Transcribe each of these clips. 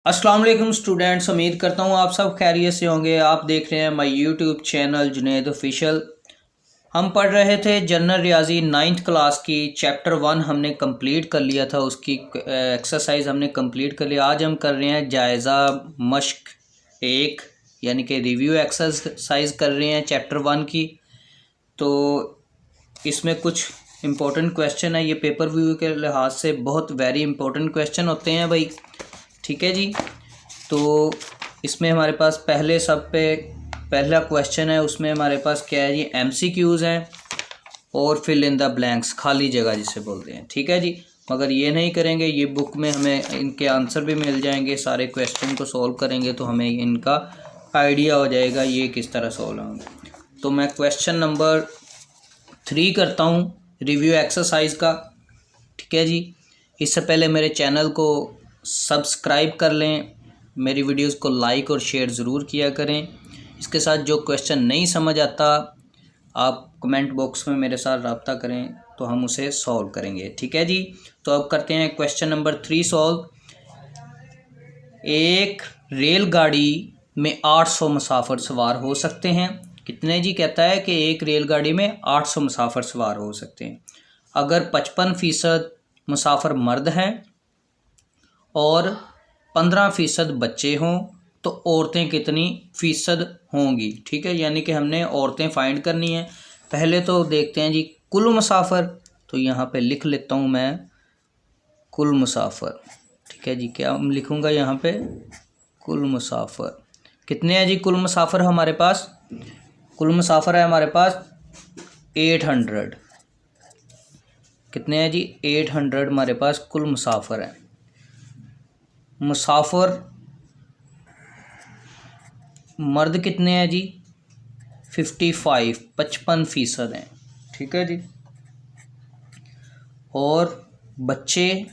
अस्सलाम वालेकुम स्टूडेंट्स, उम्मीद करता हूँ आप सब खैरियत से होंगे। आप देख रहे हैं my YouTube channel Junaid official. हम पढ़ रहे थे जनरल रियाजी 9th क्लास की चैप्टर 1 हमने कंप्लीट कर लिया था, उसकी एक्सरसाइज हमने कंप्लीट कर लिया। आज हम कर रहे हैं जायज़ा मश्क 1 यानी कि रिव्यू एक्सरसाइज कर रहे हैं चैप्टर 1 की। तो इसमें कुछ इम्पोर्टेंट क्वेश्चन है, ये पेपर व्यू के लिहाज से बहुत वेरी इंपॉर्टेंट क्वेश्चन होते हैं भाई, ठीक है जी। तो इसमें हमारे पास पहला क्वेश्चन है, उसमें हमारे पास क्या है जी, MCQs हैं और फिल इन द ब्लैंक्स, खाली जगह जिसे बोलते हैं, ठीक है जी। मगर ये नहीं करेंगे, ये बुक में हमें इनके आंसर भी मिल जाएंगे। सारे क्वेश्चन को सॉल्व करेंगे तो हमें इनका आइडिया हो जाएगा ये किस तरह सॉल्व होंगे। तो मैं क्वेश्चन नंबर 3 करता हूँ रिव्यू एक्सरसाइज का, ठीक है जी। इससे पहले मेरे चैनल को सब्सक्राइब कर लें, मेरी वीडियोस को लाइक और शेयर ज़रूर किया करें। इसके साथ जो क्वेश्चन नहीं समझ आता आप कमेंट बॉक्स में मेरे साथ रब्ता करें तो हम उसे सॉल्व करेंगे, ठीक है जी। तो अब करते हैं क्वेश्चन नंबर 3 सॉल्व। एक रेलगाड़ी में 800 मुसाफिर सवार हो सकते हैं। कितने जी? कहता है कि एक रेलगाड़ी में 800 मुसाफिर सवार हो सकते हैं। अगर 55% मुसाफिर मर्द हैं और 15% बच्चे हों तो औरतें कितनी फ़ीसद होंगी, ठीक है। यानी कि हमने औरतें फाइंड करनी है। पहले तो देखते हैं जी कुल मुसाफिर, तो यहाँ पे लिख लेता हूँ मैं कुल मुसाफिर, ठीक है जी। क्या लिखूँगा यहाँ पे? कुल मुसाफिर कितने हैं जी? कुल मुसाफिर हमारे पास, कुल मुसाफिर है हमारे पास 800। कितने हैं जी? 800 हमारे पास कुल मुसाफिर हैं। मुसाफिर मर्द कितने हैं जी? 55% हैं, ठीक है जी। और बच्चे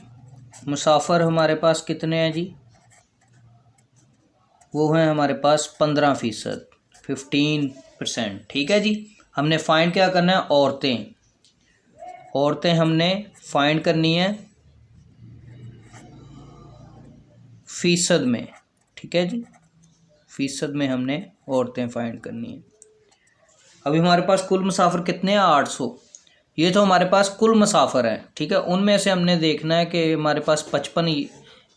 मुसाफिर हमारे पास कितने हैं जी? वो हैं हमारे पास 15%, 15%, ठीक है जी। हमने फाइंड क्या करना है? औरतें हमने फाइंड करनी है फ़ीसद में, ठीक है जी। फ़ीसद में हमने औरतें फाइंड करनी है। अभी हमारे पास कुल मुसाफिर कितने हैं? 800। ये तो हमारे पास कुल मुसाफिर हैं, ठीक है। उनमें से हमने देखना है कि हमारे पास 55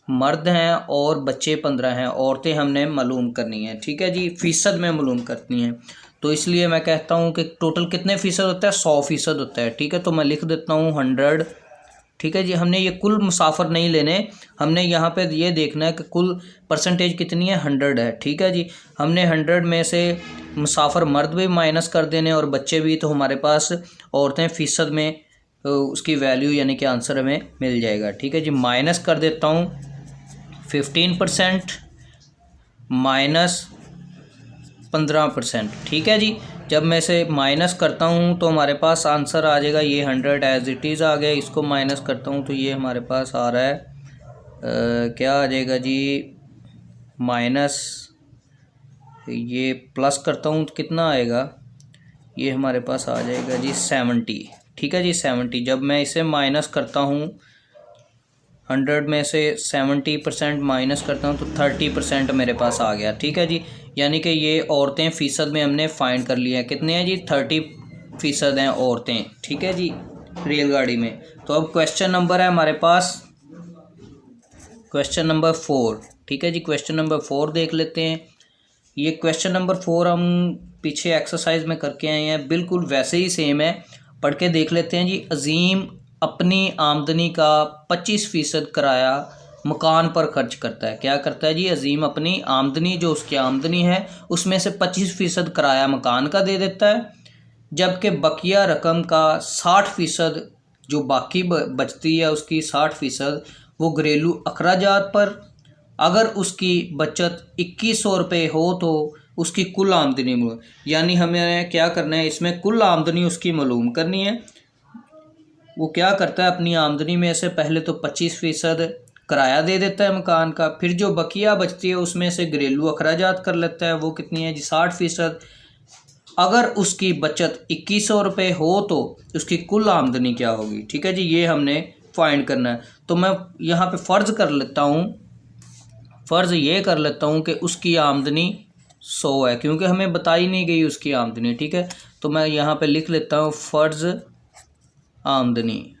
मर्द हैं और बच्चे 15 हैं। औरतें हमने मालूम करनी है, ठीक है जी, फ़ीसद में मालूम करनी है। तो इसलिए मैं कहता हूँ कि टोटल कितने फ़ीसद होता है? 100% होता है, ठीक है। तो मैं लिख देता हूँ 100, ठीक है जी। हमने ये कुल मुसाफिर नहीं लेने, हमने यहाँ पे ये देखना है कि कुल परसेंटेज कितनी है? 100 है, ठीक है जी। हमने 100 में से मुसाफिर मर्द भी माइनस कर देने और बच्चे भी, तो हमारे पास औरतें फ़ीसद में उसकी वैल्यू यानी कि आंसर हमें मिल जाएगा, ठीक है जी। माइनस कर देता हूँ 15% माइनस 15%, ठीक है जी। जब मैं इसे माइनस करता हूँ तो हमारे पास आंसर आ जाएगा ये 100 एज इट इज़ आ गया। इसको माइनस करता हूँ तो ये हमारे पास आ रहा है क्या आ जाएगा जी? माइनस, ये प्लस करता हूँ तो कितना आएगा? ये हमारे पास आ जाएगा जी 70, ठीक है जी, 70। जब मैं इसे माइनस करता हूँ 100 में से 70% माइनस करता हूँ तो 30% मेरे पास आ गया, ठीक है जी। यानी कि ये औरतें फ़ीसद में हमने फाइंड कर लिया है। कितने हैं जी? 30% हैं औरतें, ठीक है जी, रेलगाड़ी में। तो अब क्वेश्चन नंबर है हमारे पास क्वेश्चन नंबर 4, ठीक है जी। क्वेश्चन नंबर 4 देख लेते हैं। ये क्वेश्चन नंबर 4 हम पीछे एक्सरसाइज में करके आए हैं, बिल्कुल वैसे ही सेम है। पढ़ के देख लेते हैं जी। अजीम अपनी आमदनी का 25% किराया मकान पर खर्च करता है। क्या करता है जी? अजीम अपनी आमदनी, जो उसकी आमदनी है उसमें से 25% किराया मकान का दे देता है, जबकि बकिया रकम का 60%, जो बाकी बचती है उसकी 60% वो घरेलू अखराजात पर। अगर उसकी बचत 2100 रुपये हो तो उसकी कुल आमदनी मालूम, यानी हमें क्या करना है, इसमें कुल आमदनी उसकी मालूम करनी है। वो क्या करता है, अपनी आमदनी में से पहले तो 25% किराया दे देता है मकान का, फिर जो बकिया बचती है उसमें से घरेलू अखराजात कर लेता है। वो कितनी है जी? 60%। अगर उसकी बचत 2100 रुपये हो तो उसकी कुल आमदनी क्या होगी, ठीक है जी। ये हमने फाइंड करना है। तो मैं यहाँ पे फ़र्ज़ कर लेता हूँ, फ़र्ज़ ये कर लेता हूँ कि उसकी आमदनी 100 है, क्योंकि हमें बताई नहीं गई उसकी आमदनी। ठीक है, तो मैं यहाँ पे लिख लेता हूँ फ़र्ज़ आमदनी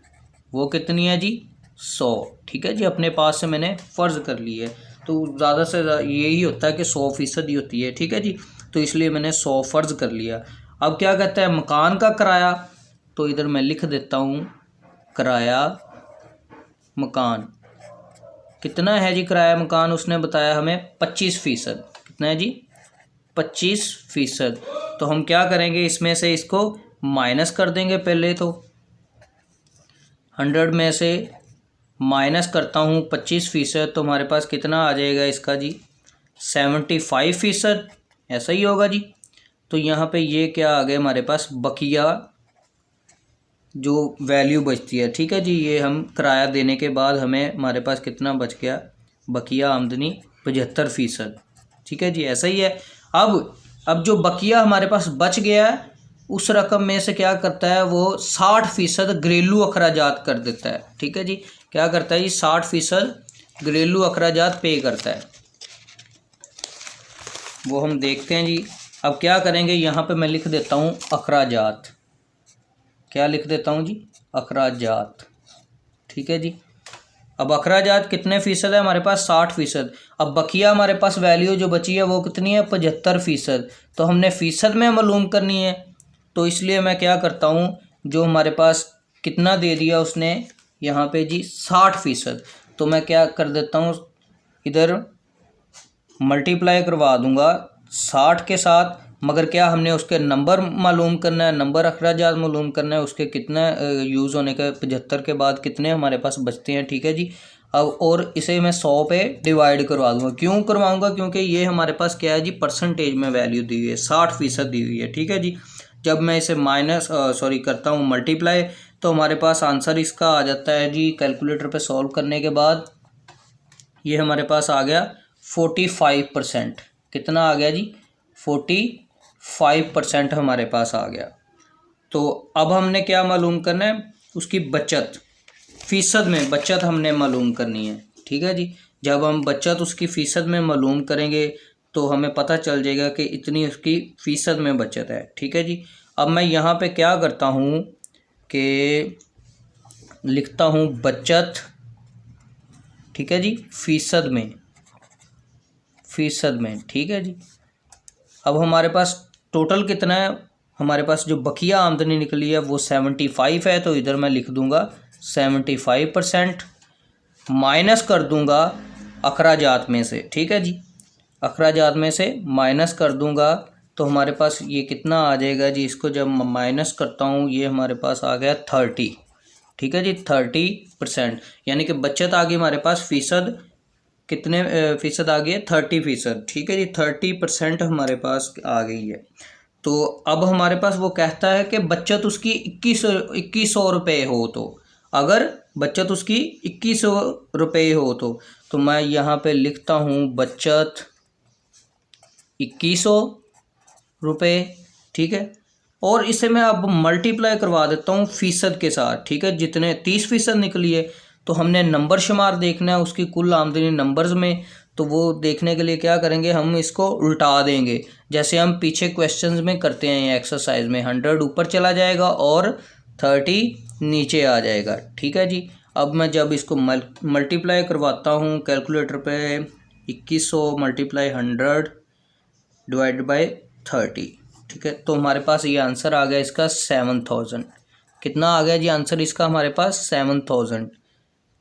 वो कितनी है जी, 100। ठीक है जी, अपने पास से मैंने फ़र्ज़ कर ली है, तो ज़्यादा से यही होता है कि 100% ही होती है। ठीक है जी, तो इसलिए मैंने 100 फ़र्ज़ कर लिया। अब क्या कहता है मकान का किराया, तो इधर मैं लिख देता हूँ किराया मकान कितना है जी। किराया मकान उसने बताया हमें 25%। कितना है जी, 25%। तो हम क्या करेंगे, इसमें से इसको माइनस कर देंगे। पहले तो 100 में से माइनस करता हूँ 25%, तो हमारे पास कितना आ जाएगा इसका जी, 75%। ऐसा ही होगा जी। तो यहाँ पे ये क्या आ गया हमारे पास, बकिया जो वैल्यू बचती है। ठीक है जी, ये हम किराया देने के बाद हमें हमारे पास कितना बच गया, बकिया आमदनी 75%। ठीक है जी, ऐसा ही है। अब जो बकिया हमारे पास बच गया है, उस रकम में से क्या करता है वो 60% घरेलू अखराजात कर देता है। ठीक है जी, क्या करता है जी, 60% घरेलू अखराजात पे करता है। वो हम देखते हैं जी। अब क्या करेंगे, यहाँ पे मैं लिख देता हूँ अखराजात। क्या लिख देता हूँ जी, अखराजात। ठीक है जी, अब अखराजात कितने फ़ीसद है हमारे पास, 60%। अब बकिया हमारे पास वैल्यू जो बची है वो कितनी है, 75%। तो हमने फ़ीसद में मालूम करनी है, तो इसलिए मैं क्या करता हूँ, जो हमारे पास कितना दे दिया उसने यहाँ पे जी 60%, तो मैं क्या कर देता हूँ, इधर मल्टीप्लाई करवा दूंगा 60 के साथ। मगर क्या हमने उसके नंबर मालूम करना है, नंबर अखराजात मालूम करना है, उसके कितना यूज़ होने के 75 के बाद कितने हमारे पास बचते हैं। ठीक है जी, अब और इसे मैं 100 पे डिवाइड करवा दूंगा। क्यों करवाऊंगा, क्योंकि ये हमारे पास क्या है जी, परसेंटेज में वैल्यू दी हुई है, 60% दी हुई है। ठीक है जी, जब मैं इसे करता हूँ मल्टीप्लाई, तो हमारे पास आंसर इसका आ जाता है जी, कैलकुलेटर पे सॉल्व करने के बाद ये हमारे पास आ गया 45%। कितना आ गया जी, 45% हमारे पास आ गया। तो अब हमने क्या मालूम करना है, उसकी बचत फ़ीसद में बचत हमने मालूम करनी है। ठीक है जी, जब हम बचत उसकी फ़ीसद में मालूम करेंगे तो हमें पता चल जाएगा कि इतनी उसकी फ़ीसद में बचत है। ठीक है जी, अब मैं यहाँ पे क्या करता हूँ कि लिखता हूँ बचत। ठीक है जी, फ़ीसद में। ठीक है जी, अब हमारे पास टोटल कितना है, हमारे पास जो बकिया आमदनी निकली है वो 75 है, तो इधर मैं लिख दूंगा 75%, माइनस कर दूंगा अखराजात में से। ठीक है जी, अखराजात में से माइनस कर दूंगा, तो हमारे पास ये कितना आ जाएगा जी, इसको जब माइनस करता हूँ ये हमारे पास आ गया 30। ठीक है जी, 30%, यानी कि बचत आ गई हमारे पास, फ़ीसद कितने फ़ीसद आ गई है, 30%। ठीक है जी, 30% हमारे पास आ गई है। तो अब हमारे पास वो कहता है कि बचत उसकी 2100 रुपये हो, तो अगर बचत उसकी 2100 रुपये हो तो मैं यहाँ पे लिखता हूँ बचत 2100 रुपये। ठीक है, और इसे मैं अब मल्टीप्लाई करवा देता हूँ फ़ीसद के साथ। ठीक है, जितने 30% निकली है, तो हमने नंबर शुमार देखना है उसकी कुल आमदनी नंबर्स में। तो वो देखने के लिए क्या करेंगे, हम इसको उल्टा देंगे, जैसे हम पीछे क्वेश्चंस में करते हैं एक्सरसाइज में। 100 ऊपर चला जाएगा और 30 नीचे आ जाएगा। ठीक है जी, अब मैं जब इसको मल्टीप्लाई करवाता हूँ कैलकुलेटर पे, 2100 मल्टीप्लाई 100 डिवाइड बाई 30। ठीक है, तो हमारे पास ये आंसर आ गया इसका 7000। कितना आ गया जी आंसर इसका हमारे पास, 7000।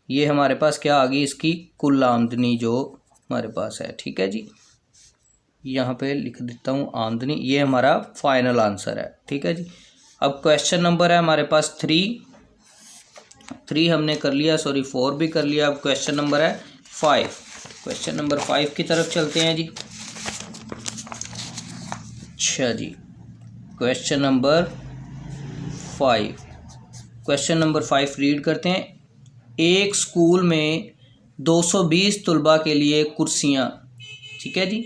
ये हमारे पास क्या आ गई, इसकी कुल आमदनी जो हमारे पास है। ठीक है जी, यहाँ पे लिख देता हूँ आमदनी, ये हमारा फाइनल आंसर है। ठीक है जी, अब क्वेश्चन नंबर है हमारे पास 3 हमने कर लिया, 4 भी कर लिया। अब क्वेश्चन नंबर है 5। क्वेश्चन नंबर 5 की तरफ चलते हैं जी। अच्छा जी, क्वेश्चन नंबर 5 रीड करते हैं। एक स्कूल में 220 तलबा के लिए कुर्सियाँ, ठीक है जी,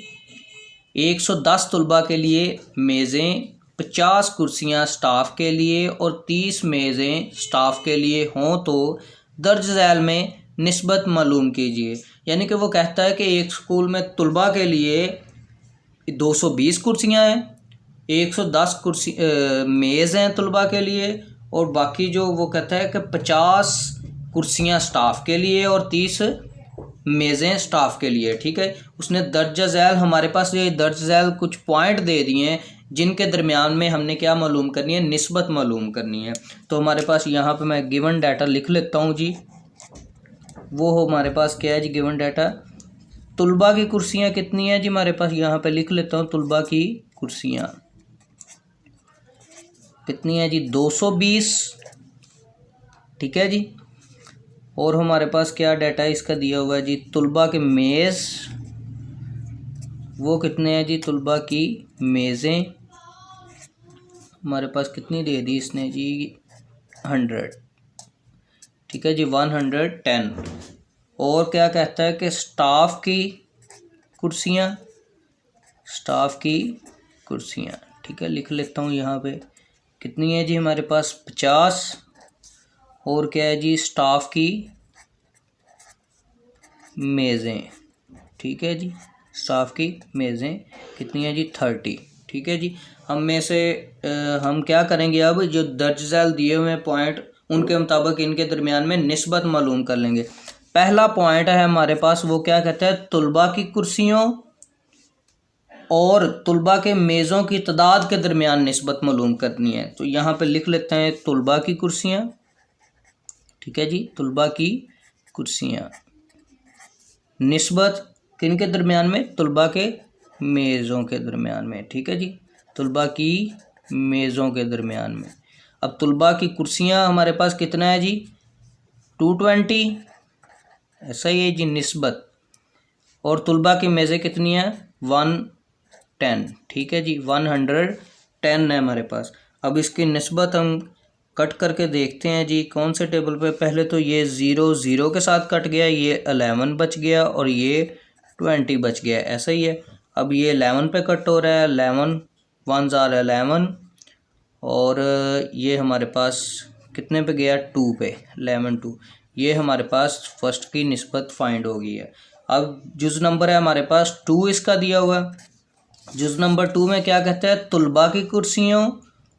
110 तलबा के लिए मेज़ें, 50 कुर्सियाँ स्टाफ के लिए और 30 मेज़ें स्टाफ के लिए हों, तो दर्ज झैल में निस्बत मालूम कीजिए। यानी कि वो कहता है कि एक स्कूल में तलबा के लिए 220 कुर्सियाँ हैं, 110 कुर्सी मेज़ हैं तलबा के लिए, और बाकी जो वो कहता है कि 50 कुर्सियाँ स्टाफ के लिए और 30 मेज़ें स्टाफ के लिए। ठीक है, उसने दर्ज झैल, हमारे पास ये दर्ज झैल कुछ पॉइंट दे दिए हैं जिनके दरमियान में हमने क्या मालूम करनी है, निस्बत मालूम करनी है। तो हमारे पास यहाँ पे मैं गिवन डाटा लिख लेता हूँ जी। वो हमारे पास क्या है जी, गिवन डाटा। तलबा की कुर्सियाँ कितनी हैं जी, हमारे पास यहाँ पे लिख लेता हूँ। तलबा की कुर्सियाँ कितनी है जी, 220। ठीक है जी। और हमारे पास क्या डाटा इसका दिया हुआ है जी, तलबा के मेज़ वो कितने हैं जी, तलबा की मेज़ें हमारे पास कितनी दे दी इसने जी, 100। ठीक है जी, 110। और क्या कहता है कि स्टाफ की कुर्सियाँ, स्टाफ की कुर्सियाँ, ठीक है, लिख लेता हूँ यहाँ पे कितनी है जी, हमारे पास 50। और क्या है जी, स्टाफ की मेज़ें। ठीक है जी, स्टाफ की मेज़ें कितनी है जी, 30। ठीक है जी। हम में से हम क्या करेंगे, अब जो दर्ज झैल दिए हुए पॉइंट उनके मुताबिक इनके दरमियान में निस्बत मालूम कर लेंगे। पहला पॉइंट है हमारे पास, वो क्या कहता है, तलबा की कुर्सियों और तलबा के मेज़ों की तादाद के दरमियान निस्बत मालूम करनी है। तो यहाँ पे लिख लेते हैं तलबा की कुर्सियाँ। ठीक है जी, तलबा की कुर्सियाँ निस्बत किन के दरमियान में, तलबा के मेज़ों के दरमियान में। ठीक है जी, तलबा की मेज़ों के दरमियान में। अब तलबा की कुर्सियाँ हमारे पास कितना है जी, 220, ऐसा ही है जी निस्बत। और तलबा की मेज़ें कितनी हैं, 110। ठीक है जी, 110 है हमारे पास। अब इसकी निस्बत हम कट करके देखते हैं जी, कौन से टेबल पे। पहले तो ये 0 0 के साथ कट गया, ये 11 बच गया और ये 20 बच गया, ऐसा ही है। अब ये 11 पे कट हो रहा है, 11 1 ज़ार 11, और ये हमारे पास कितने पे गया, 2 पे, 11 2। ये हमारे पास फर्स्ट की निस्बत फाइंड हो गई है। अब जुज़ नंबर है हमारे पास 2 इसका दिया हुआ है। जुज़ नंबर 2 में क्या कहता है, तलबा की कुर्सियों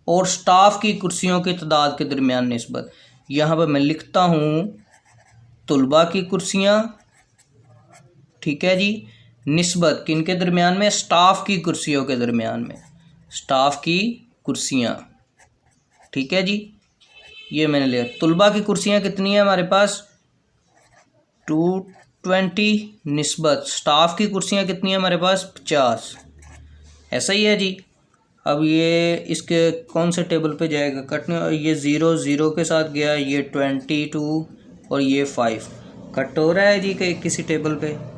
और स्टाफ की कुर्सियों की तादाद के दरमियान निस्बत। यहाँ पर मैं लिखता हूँ तलबा की कुर्सियाँ, ठीक है जी, निस्बत किन के दरमियान में, स्टाफ की कुर्सियों के दरमियान में, स्टाफ की कुर्सियाँ। ठीक है जी, ये मैंने लिया। तलबा की कुर्सियाँ कितनी है हमारे पास, 220, निस्बत स्टाफ की कुर्सियाँ कितनी है हमारे पास, 50, ऐसा ही है जी। अब ये इसके कौन से टेबल पे जाएगा कटने, ये 0 0 के साथ गया, ये 22 और ये 5 कट हो रहा है जी किसी टेबल पे,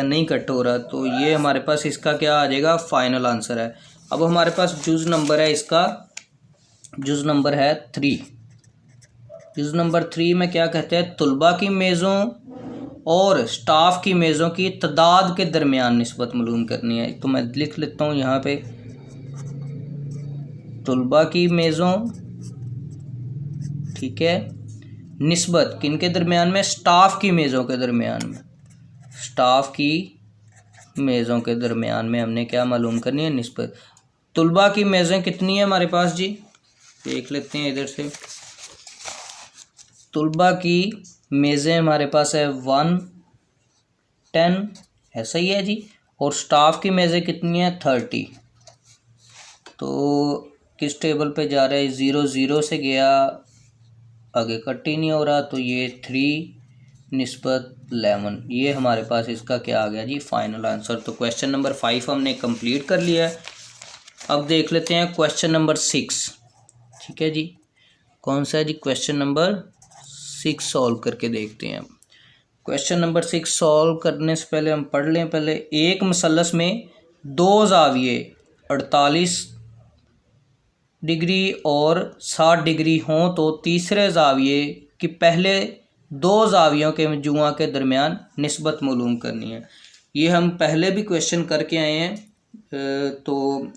नहीं कट हो रहा। तो ये हमारे पास इसका क्या आ जाएगा, फाइनल आंसर है। अब हमारे पास जुज़ नंबर है, इसका जुज़ नंबर है 3। जुज़ नंबर 3 में क्या कहते हैं, तलबा की मेज़ों और स्टाफ की मेज़ों की तादाद के दरमियान निस्बत मालूम करनी है। तो मैं लिख लेता हूँ यहाँ पे, तलबा की मेज़ों, ठीक है, निस्बत किन के दरमियान में, स्टाफ की मेज़ों के दरमियान में, स्टाफ की मेज़ों के दरमियान में हमने क्या मालूम करनी है, निस्बत। तलबा की मेज़ें कितनी है हमारे पास जी, देख लेते हैं इधर से। तलबा की मेज़ें हमारे पास है 110, ऐसा ही है जी। और स्टाफ की मेज़ें कितनी है, 30। तो किस टेबल पे जा रहा है, 0 0 से गया, आगे कट ही नहीं हो रहा, तो ये 3 निस्बत 11, ये हमारे पास इसका क्या आ गया जी, फाइनल आंसर। तो क्वेश्चन नंबर 5 हमने कंप्लीट कर लिया है। अब देख लेते हैं क्वेश्चन नंबर 6। ठीक है जी, कौन सा है जी, क्वेश्चन नंबर 6 सॉल्व करके देखते हैं। क्वेश्चन नंबर 6 सॉल्व करने से पहले हम पढ़ लें। पहले, एक मसलस में 2 ज़ाविये 48 डिग्री और 60 डिग्री हों तो तीसरे ज़ाविये की पहले 2 ज़ावियों के मजमुआ के दरमियान निस्बत मालूम करनी है। ये हम पहले भी क्वेश्चन करके आए हैं। तो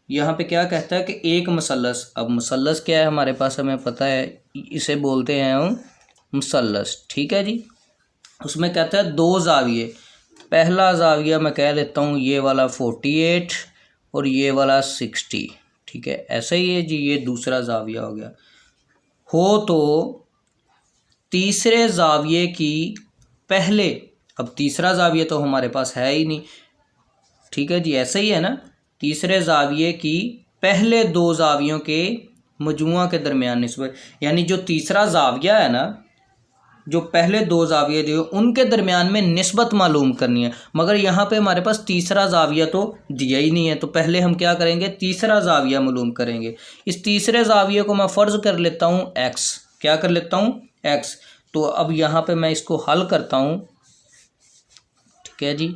यहाँ पे क्या कहता है कि एक मसलस, अब मसलस क्या है हमारे पास, हमें पता है, इसे बोलते हैं हम मुसल्लस, ठीक है जी। उसमें कहता है दो जाविये, पहला जाविया मैं कह देता हूँ ये वाला 48 और ये वाला 60, ठीक है, ऐसा ही है जी। ये दूसरा जाविया हो गया। हो तो तीसरे जाविये की पहले, अब तीसरा जाविया तो हमारे पास है ही नहीं, ठीक है जी, ऐसा ही है ना। तीसरे जाविये की पहले दो जावियों के मजमुआ के दरमियान निस्बत, यानी जो तीसरा जाविया है ना, जो पहले दो जाविये दिए उनके दरमियान में निस्बत मालूम करनी है। मगर यहाँ पे हमारे पास तीसरा जाविया तो दिया ही नहीं है, तो पहले हम क्या करेंगे, तीसरा जाविया मालूम करेंगे। इस तीसरे जाविये को मैं फ़र्ज़ कर लेता हूँ एक्स, क्या कर लेता हूँ, एक्स। तो अब यहाँ पे मैं इसको हल करता हूँ, ठीक है जी,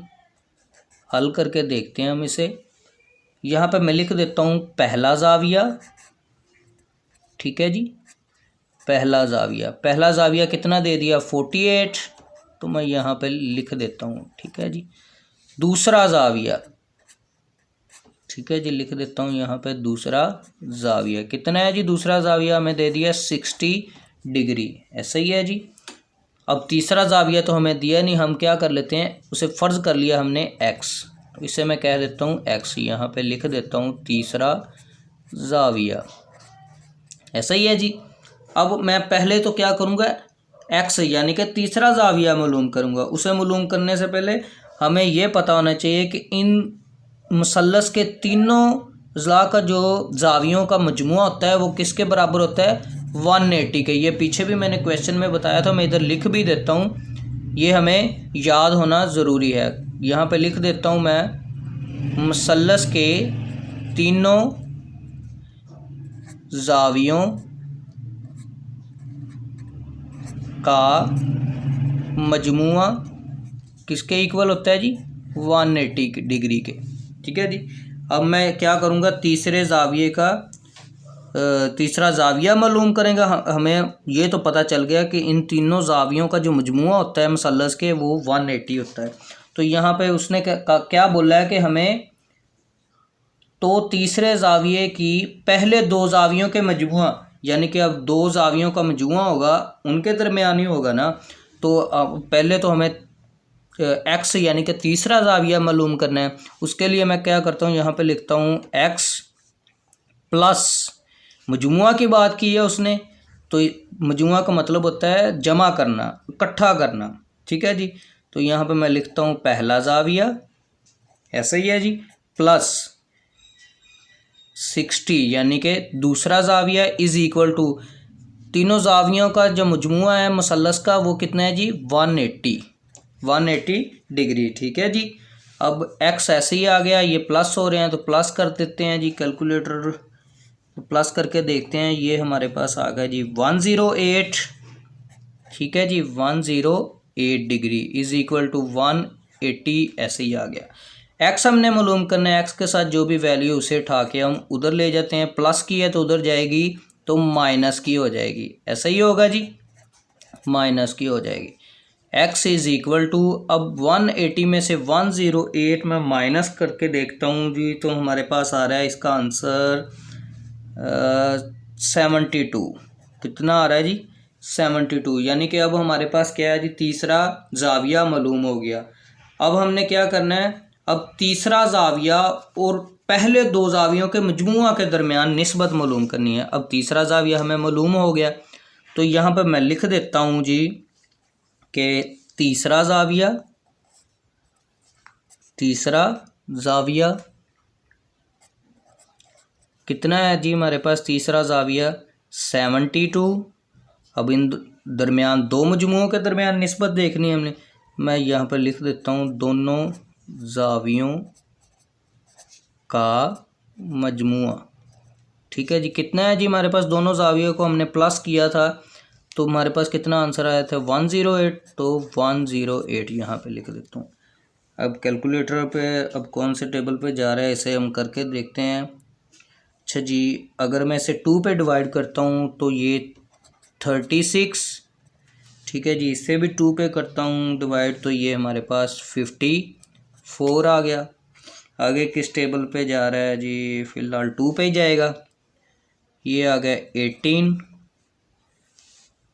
हल करके देखते हैं हम इसे। यहाँ पे मैं लिख देता हूँ पहला जाविया, ठीक है जी, पहला जाविया कितना दे दिया, 48, तो मैं यहाँ पे लिख देता हूँ, ठीक है जी। दूसरा जाविया, ठीक है जी, लिख देता हूँ यहाँ पे दूसरा जाविया कितना है जी, दूसरा जाविया हमें दे दिया 60 डिग्री, ऐसा ही है जी। अब तीसरा जाविया तो हमें दिया नहीं, हम क्या कर लेते हैं, उसे फ़र्ज़ कर लिया हमने एक्स, तो इसे मैं कह देता हूँ एक्स, यहाँ पे लिख देता हूँ तीसरा जाविया, ऐसा ही है जी। अब मैं पहले तो क्या करूँगा, एक्स यानी कि तीसरा जाविया मालूम करूँगा। उसे मालूम करने से पहले हमें यह पता होना चाहिए कि इन मुसल्लस के तीनों अज़ला का जो जावियों का मजमुआ होता है वो किसके बराबर होता है, 180 के। ये पीछे भी मैंने क्वेश्चन में बताया था, मैं इधर लिख भी देता हूँ, ये हमें याद होना ज़रूरी है। यहाँ पे लिख देता हूँ मैं, मुसल्लस के तीनों जावियों का मजमुआ किसके इक्वल होता है जी, 180 डिग्री के, ठीक है जी। अब मैं क्या करूँगा, तीसरे जाविये का तीसरा जाविया मालूम करेंगे। हमें ये तो पता चल गया कि इन तीनों जावियों का जो मजमुआ होता है मुसल्लस के वो 180 होता है। तो यहाँ पे उसने क्या बोला है कि हमें तो तीसरे जाविये की पहले दो जावियों के मजमुआ, यानी कि अब दो जावियों का मजमुआ होगा उनके दरमियान ही होगा ना, तो अब पहले तो हमें एक्स यानी कि तीसरा जाविया मालूम करना है। उसके लिए मैं क्या करता हूँ, यहाँ पे लिखता हूँ एक्स प्लस, मजमुआ की बात की है उसने, तो मजमुआ का मतलब होता है जमा करना, इकट्ठा करना, ठीक है जी। तो यहाँ पे मैं लिखता हूँ पहला जाविया, ऐसा ही है जी, प्लस 60 यानी कि दूसरा जाविया इज़ इक्वल टू तीनों जावियों का जो मजमुआ है मुसल्लस का वो कितना है जी, 180 डिग्री, ठीक है जी। अब एक्स ऐसे ही आ गया, ये प्लस हो रहे हैं तो प्लस कर देते हैं जी, कैलकुलेटर प्लस करके देखते हैं, ये हमारे पास आ गया जी 108, ठीक है जी, 108 डिग्री इज़ इक्वल टू 180, ऐसे ही आ गया। एक्स हमने मालूम करना है, एक्स के साथ जो भी वैल्यू उसे उठा के हम उधर ले जाते हैं, प्लस की है तो उधर जाएगी तो माइनस की हो जाएगी, ऐसा ही होगा जी, माइनस की हो जाएगी। x इज़ इक्वल टू, अब 180 में से 108 में माइनस करके देखता हूँ जी, तो हमारे पास आ रहा है इसका आंसर 72, कितना आ रहा है जी, 72। यानी कि अब हमारे पास क्या है जी, तीसरा जाविया मालूम हो गया। अब हमने क्या करना है, अब तीसरा जाविया और पहले दो जावियों के मजमुआ के दरमियान निस्बत मालूम करनी है। अब तीसरा जाविया हमें मालूम हो गया, तो यहाँ पर मैं लिख देता हूँ जी कि तीसरा जाविया कितना है जी, हमारे पास तीसरा जाविया 72। अब इन दरमियान दो मजमुओं के दरमियान निस्बत देखनी है हमने, मैं यहाँ पर लिख देता हूँ दोनों जावियों का मजमुआ, ठीक है जी। कितना है जी, हमारे पास दोनों जावियों को हमने प्लस किया था तो हमारे पास कितना आंसर आया था, 108, तो 108 यहाँ पे लिख देता हूँ। अब कैलकुलेटर पे अब कौन से टेबल पे जा रहा है इसे हम करके देखते हैं। अच्छा जी, अगर मैं इसे 2 पे डिवाइड करता हूँ तो ये 36, ठीक है जी, इससे भी 2 पे करता हूँ डिवाइड तो ये हमारे पास 54 आ गया। आगे किस टेबल पे जा रहा है जी, फ़िलहाल 2 पे ही जाएगा। ये आ गया 18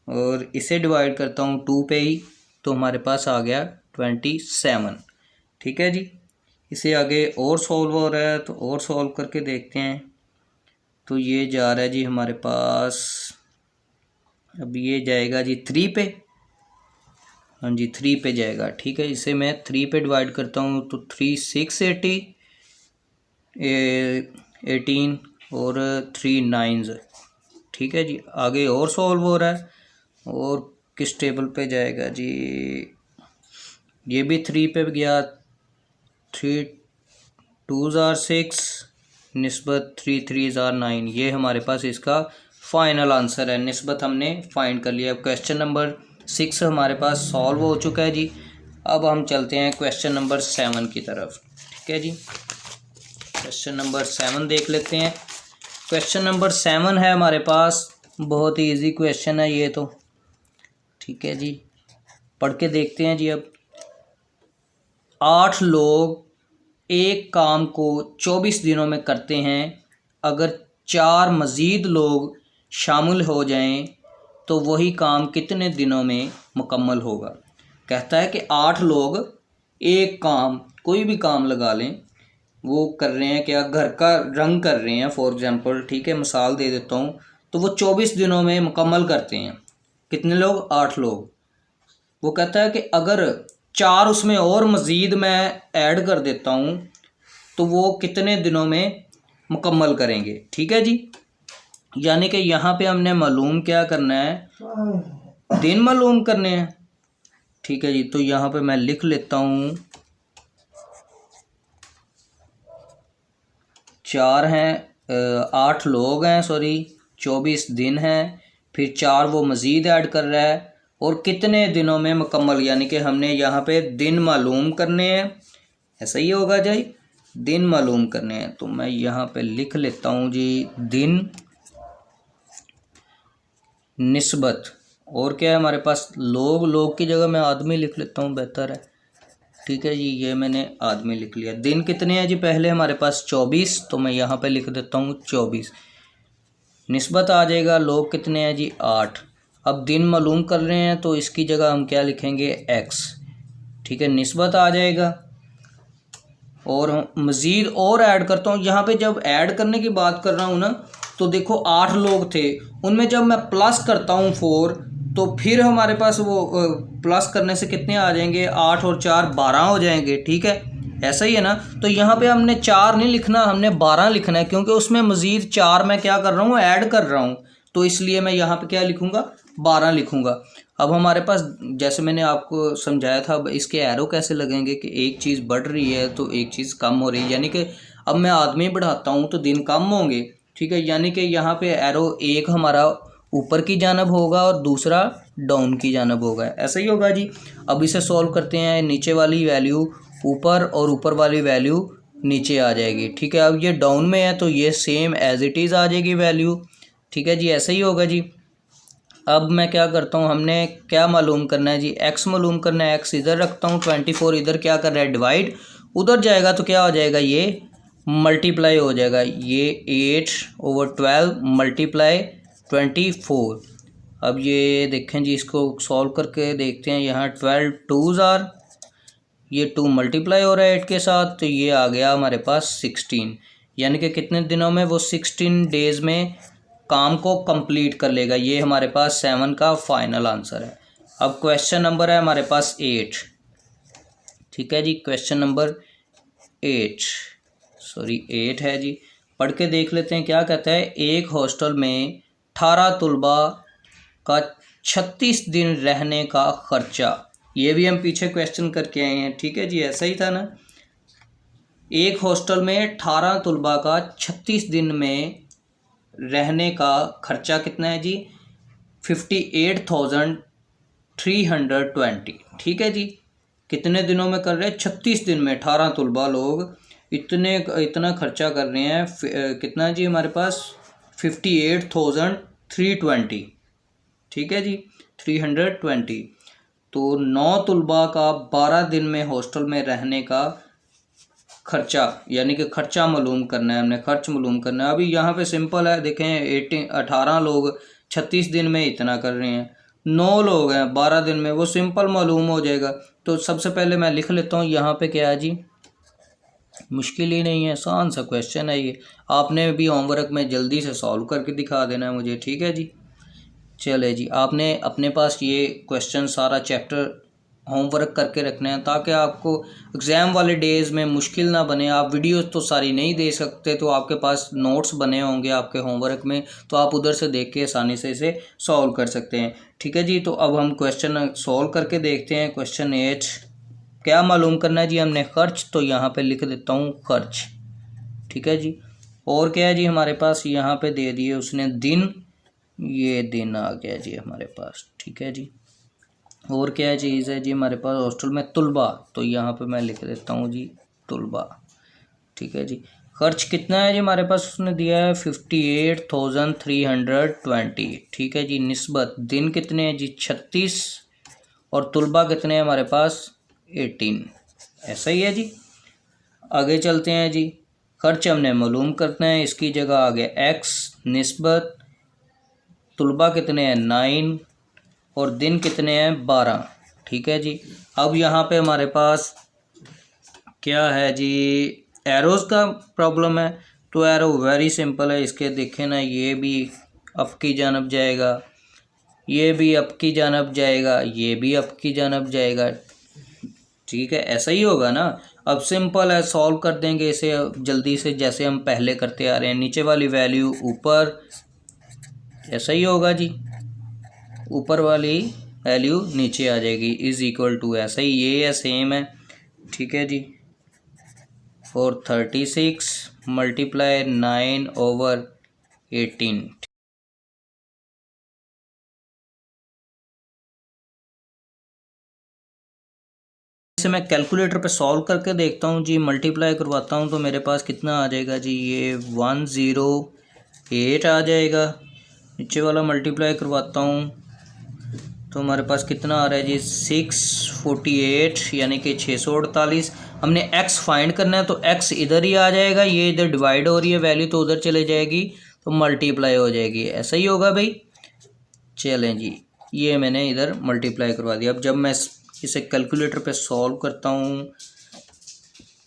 और इसे डिवाइड करता हूँ 2 पे ही, तो हमारे पास आ गया 27। ठीक है जी। इसे आगे और सॉल्व हो रहा है तो और सॉल्व करके देखते हैं। तो ये जा रहा है जी हमारे पास, अब ये जाएगा जी 3 पे। हाँ जी 3 पे जाएगा। ठीक है, इसे मैं 3 पे डिवाइड करता हूँ तो 3 6 80 18 और 3 9। ठीक है जी, आगे और सॉल्व हो रहा है। और किस टेबल पे जाएगा जी, ये भी 3 पे गया। 3 2 ज़ार 6 निस्बत 3 3 ज़ार 9, ये हमारे पास इसका फाइनल आंसर है। निस्बत हमने फाइंड कर लिया। अब क्वेश्चन नंबर 6 हमारे पास सॉल्व हो चुका है जी। अब हम चलते हैं क्वेश्चन नंबर 7 की तरफ। ठीक है जी, क्वेश्चन नंबर 7 देख लेते हैं। क्वेश्चन नंबर 7 है हमारे पास, बहुत ही इजी क्वेश्चन है ये तो। ठीक है जी, पढ़ के देखते हैं जी। अब 8 लोग एक काम को 24 दिनों में करते हैं। अगर 4 मज़ीद लोग शामिल हो जाएं तो वही काम कितने दिनों में मुकम्मल होगा। कहता है कि 8 लोग एक काम, कोई भी काम लगा लें, वो कर रहे हैं क्या, घर का रंग कर रहे हैं फॉर एग्ज़ाम्पल। ठीक है, मिसाल दे देता हूँ, तो वो 24 दिनों में मुकम्मल करते हैं। कितने लोग, 8 लोग। वो कहता है कि अगर 4 उसमें और मज़ीद मैं ऐड कर देता हूँ तो वो कितने दिनों में मुकम्मल करेंगे। ठीक है जी, यानी कि यहाँ पे हमने मालूम क्या करना है, दिन मालूम करने हैं। ठीक है जी, तो यहाँ पे मैं लिख लेता हूँ 4 हैं, 8 लोग हैं, सॉरी 24 दिन हैं, फिर 4 वो मज़ीद ऐड कर रहा है, और कितने दिनों में मुकम्मल, यानी कि हमने यहाँ पे दिन मालूम करने हैं। ऐसा ही होगा जी, दिन मालूम करने हैं। तो मैं यहाँ पे लिख लेता हूँ जी दिन निस्बत, और क्या है हमारे पास, लोग। लोग की जगह मैं आदमी लिख लेता हूँ, बेहतर है। ठीक है जी, ये मैंने आदमी लिख लिया। दिन कितने हैं जी, पहले हमारे पास 24, तो मैं यहाँ पे लिख देता हूँ 24। निस्बत आ जाएगा, लोग कितने हैं जी 8। अब दिन मालूम कर रहे हैं तो इसकी जगह हम क्या लिखेंगे, x। ठीक है, निस्बत आ जाएगा। और मज़ीद और ऐड करता हूँ। यहाँ पे जब ऐड करने की बात कर रहा हूँ ना, तो देखो 8 लोग थे, उनमें जब मैं प्लस करता हूँ 4, तो फिर हमारे पास वो प्लस करने से कितने आ जाएंगे, 8 और 4 12 हो जाएंगे। ठीक है, ऐसा ही है ना। तो यहाँ पे हमने 4 नहीं लिखना, हमने 12 लिखना है, क्योंकि उसमें मज़ीद 4 मैं क्या कर रहा हूँ, ऐड कर रहा हूँ। तो इसलिए मैं यहाँ पे क्या लिखूँगा, 12 लिखूँगा। अब हमारे पास, जैसे मैंने आपको समझाया था, अब इसके एरो कैसे लगेंगे कि एक चीज़ बढ़ रही है तो एक चीज़ कम हो रही है, यानी कि अब मैं आदमी बढ़ाता हूँ तो दिन कम होंगे। ठीक है, यानी कि यहाँ पे एरो एक हमारा ऊपर की जानब होगा और दूसरा डाउन की जानब होगा। ऐसा ही होगा जी। अब इसे सॉल्व करते हैं, नीचे वाली वैल्यू ऊपर और ऊपर वाली वैल्यू नीचे आ जाएगी। ठीक है, अब ये डाउन में है तो ये सेम एज इट इज़ आ जाएगी वैल्यू। ठीक है जी, ऐसा ही होगा जी। अब मैं क्या करता हूँ, हमने क्या मालूम करना है जी, x मालूम करना है। x इधर रखता हूँ, 24 इधर क्या कर रहा है, डिवाइड। उधर जाएगा तो क्या हो जाएगा, ये मल्टीप्लाई हो जाएगा। ये 8/12 मल्टीप्लाई 24। अब ये देखें जी, इसको सॉल्व करके देखते हैं। यहाँ 12 2 ज़ार, ये 2 मल्टीप्लाई हो रहा है 8 के साथ, तो ये आ गया हमारे पास 16। यानी कि कितने दिनों में, वो 16 डेज़ में काम को कंप्लीट कर लेगा। ये हमारे पास 7 का फाइनल आंसर है। अब क्वेश्चन नंबर है हमारे पास 8। ठीक है जी, क्वेश्चन नंबर 8 है जी। पढ़ के देख लेते हैं क्या कहता है। एक हॉस्टल में 18 तलबा का 36 दिन रहने का खर्चा, ये भी हम पीछे क्वेश्चन करके आए हैं। ठीक है जी, ऐसा ही था ना। एक हॉस्टल में 18 तलबा का 36 दिन में रहने का खर्चा कितना है जी, 58,320। ठीक है जी, कितने दिनों में कर रहे हैं, 36 दिन में 18 तलबा लोग इतना खर्चा कर रहे हैं। कितना जी हमारे पास, 58,320। ठीक है जी, 320। तो 9 तलबा का 12 दिन में हॉस्टल में रहने का खर्चा, यानी कि खर्चा मालूम करना है, हमने खर्च मालूम करना है। अभी यहाँ पे सिंपल है, देखें 18 लोग 36 दिन में इतना कर रहे हैं, 9 लोग हैं 12 दिन में, वो सिंपल मालूम हो जाएगा। तो सबसे पहले मैं लिख लेता हूँ यहाँ पे क्या है जी, मुश्किल ही नहीं है, आसान सा क्वेश्चन है ये। आपने भी होमवर्क में जल्दी से सॉल्व करके दिखा देना है मुझे, ठीक है जी। चले जी, आपने अपने पास ये क्वेश्चन सारा चैप्टर होमवर्क करके रखना है ताकि आपको एग्ज़ाम वाले डेज़ में मुश्किल ना बने। आप वीडियोस तो सारी नहीं दे सकते, तो आपके पास नोट्स बने होंगे आपके होमवर्क में, तो आप उधर से देख के आसानी से इसे सॉल्व कर सकते हैं, ठीक है जी। तो अब हम क्वेश्चन सॉल्व करके देखते हैं। क्वेश्चन 8 क्या मालूम करना है जी हमने, खर्च, तो यहाँ पे लिख देता हूँ खर्च, ठीक है जी। और क्या है जी हमारे पास, यहाँ पे दे दिए उसने दिन, ये दिन आ गया जी हमारे पास, ठीक है जी। और क्या चीज़ है जी हमारे पास हॉस्टल में, तुलबा, तो यहाँ पे मैं लिख देता हूँ जी तुलबा, ठीक है जी। खर्च कितना है जी हमारे पास, उसने दिया है 58,320, ठीक है जी। निस्बत दिन कितने हैं जी 36, और तुलबा कितने हैं हमारे पास 18, ऐसा ही है जी। आगे चलते हैं जी, खर्च हमने मालूम करना है, इसकी जगह आ गया x, निस्बत तुलबा कितने हैं 9, और दिन कितने हैं 12, ठीक है जी। अब यहाँ पे हमारे पास क्या है जी, एरोज़ का प्रॉब्लम है। तो एरो वेरी सिंपल है, इसके देखें ना, ये भी अप की जानब जाएगा, ये भी अप की जानब जाएगा, ये भी अप की जानब जाएगा, ठीक है, ऐसा ही होगा ना। अब सिंपल है, सॉल्व कर देंगे इसे जल्दी से, जैसे हम पहले करते आ रहे हैं। नीचे वाली वैल्यू ऊपर, ऐसा ही होगा जी, ऊपर वाली वैल्यू नीचे आ जाएगी, इज़ इक्वल टू, ऐसा ही ये है, सेम है, ठीक है जी। और 36 मल्टीप्लाई 9/18, इसे मैं कैलकुलेटर पे सॉल्व करके देखता हूँ जी, मल्टीप्लाई करवाता हूँ तो मेरे पास कितना आ जाएगा जी, ये 108 आ जाएगा। नीचे वाला मल्टीप्लाई करवाता हूँ तो हमारे पास कितना आ रहा है जी 648, यानी कि 648। हमने x फाइंड करना है, तो x इधर ही आ जाएगा, ये इधर डिवाइड हो रही है वैल्यू तो उधर चले जाएगी, तो मल्टीप्लाई हो जाएगी, ऐसा ही होगा भाई। चलें जी, ये मैंने इधर मल्टीप्लाई करवा दिया। अब जब मैं इसे कैलकुलेटर पे सॉल्व करता हूँ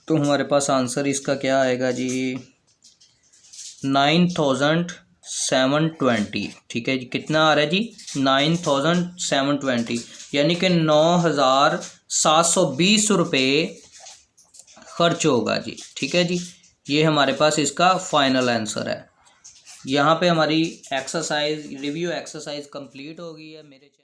तो हमारे पास आंसर इसका क्या आएगा जी 9,720, ठीक है जी। कितना आ रहा है जी 9,720, यानी कि 9,720 रुपये खर्च होगा जी, ठीक है जी। ये हमारे पास इसका फाइनल आंसर है। यहाँ पे हमारी एक्सरसाइज, रिव्यू एक्सरसाइज कंप्लीट हो गई है मेरे चैनल।